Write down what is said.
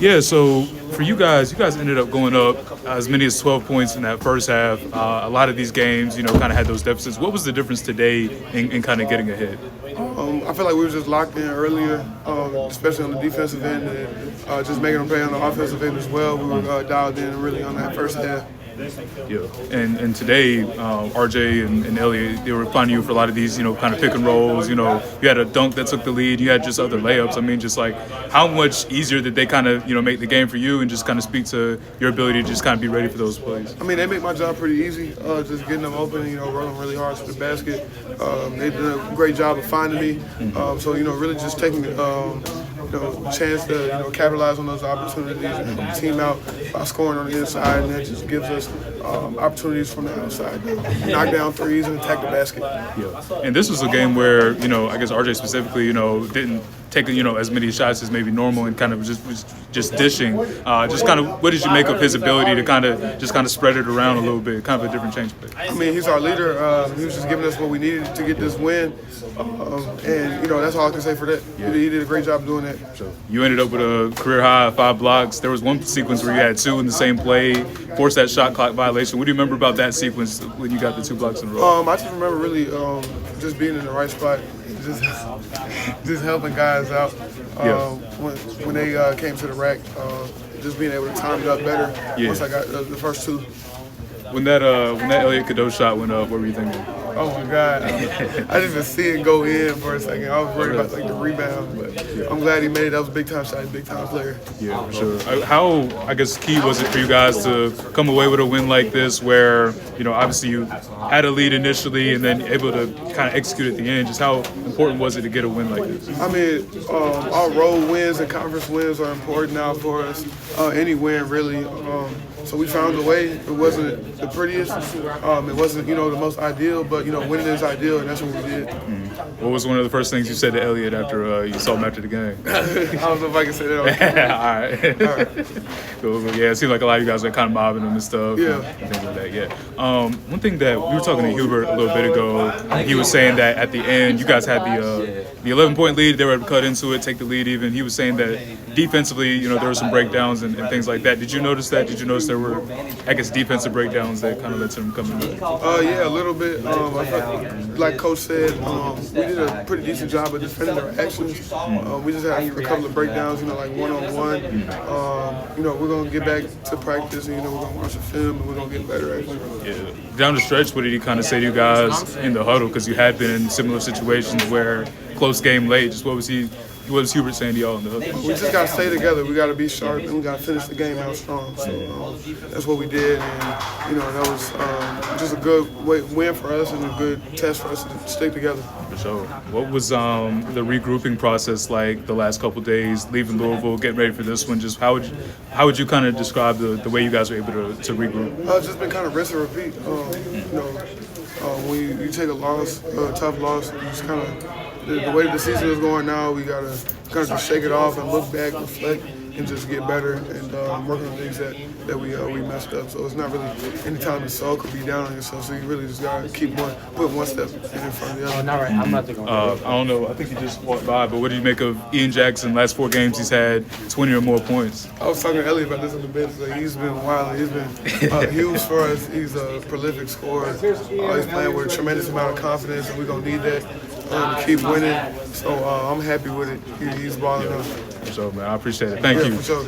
Yeah, so for you guys ended up going up as many as 12 points in that first half. A lot of these games, kind of had those deficits. What was the difference today in kind of getting ahead? I feel like we were just locked in earlier, especially on the defensive end, and just making them play on the offensive end as well. We were dialed in really on that first half. Yeah, and today, RJ and Elliot, they were finding you for a lot of these, kind of pick and rolls. You had a dunk that took the lead. You had just other layups. I mean, just like how much easier did they kind of, make the game for you, and just kind of speak to your ability to just kind of be ready for those plays? I mean, they make my job pretty easy. Just getting them open, rolling really hard to the basket. They did a great job of finding me. So really just taking chance to capitalize on those opportunities and help the team out by scoring on the inside, and that just gives us opportunities from the outside to knock down threes and attack the basket. Yeah, and this was a game where I guess RJ specifically didn't take as many shots as maybe normal and kind of was just dishing. Just kind of what did you make of his ability to kind of spread it around a little bit, kind of a different change play? I mean, he's our leader. He was just giving us what we needed to get this win, and that's all I can say for that. Yeah. He did a great job doing that. So you ended up with a career high 5 blocks. There was one sequence where you had 2 in the same play, forced that shot clock violation. What do you remember about that sequence when you got the 2 blocks in a row? I just remember really just being in the right spot, just helping guys out when they came to the rack. Just being able to time it up better once I got the first 2. When that Elliot Cadeau shot went up, what were you thinking? Oh my God! I didn't even see it go in for a second. I was worried about the rebound, but I'm glad he made it. That was a big time shot, big time player. Yeah, for sure. How key was it for you guys to come away with a win like this, where obviously you had a lead initially and then able to kind of execute at the end? Just how important was it to get a win like this? I mean, our road wins and conference wins are important now for us. Any win really. So we found a way. It wasn't the prettiest. It wasn't the most ideal, but winning is ideal, and that's what we did. What was one of the first things you said to Elliot after you saw him after the game? I don't know if I can say that. All right. Cool. Yeah, it seemed like a lot of you guys were kind of mobbing him and stuff. Yeah. And things like that. Yeah. One thing that we were talking to Hubert a little bit ago, he was saying that at the end you guys had the 11-point lead. They were able to cut into it, take the lead even. He was saying that defensively, there were some breakdowns and things like that. Did you notice that? Did you notice there were, defensive breakdowns that kind of led to them coming back? Yeah, a little bit. I thought, like Coach said, we did a pretty decent job of defending our actions. We just had a couple of breakdowns, like one-on-one. We're going to get back to practice, and, we're going to watch the film, and we're going to get better at it. Yeah. Down the stretch, what did he kind of say to you guys in the huddle? Because you had been in similar situations where close game late. Just what was Hubert saying to y'all in the huddle? We just got to stay together. We got to be sharp, and we got to finish the game out strong. So that's what we did, and that was just a good win for us and a good test for us to stick together. For sure. What was the regrouping process like the last couple of days, leaving Louisville, getting ready for this one? Just how would you kind of describe the way you guys were able to regroup? It's just been kind of rinse and repeat. When you take a loss, a tough loss, you just kind of the way the season is going now, we gotta kind of just shake it off and look back, reflect, and just get better and work on things that we messed up. So it's not really any time to sulk or be down on yourself. So you really just gotta put one step in front of the other. Oh, not right. I'm not the I don't know. I think he just walked by. But what do you make of Ian Jackson? Last 4 games, he's had 20 or more points. I was talking to Elliot about this on the bench. Like, he's been wild. He's been huge for us. He's a prolific scorer. He's playing with a tremendous amount of confidence, and we're gonna need that to keep winning. So I'm happy with it. He's balling up. For sure, man. I appreciate it. Thank you. For sure.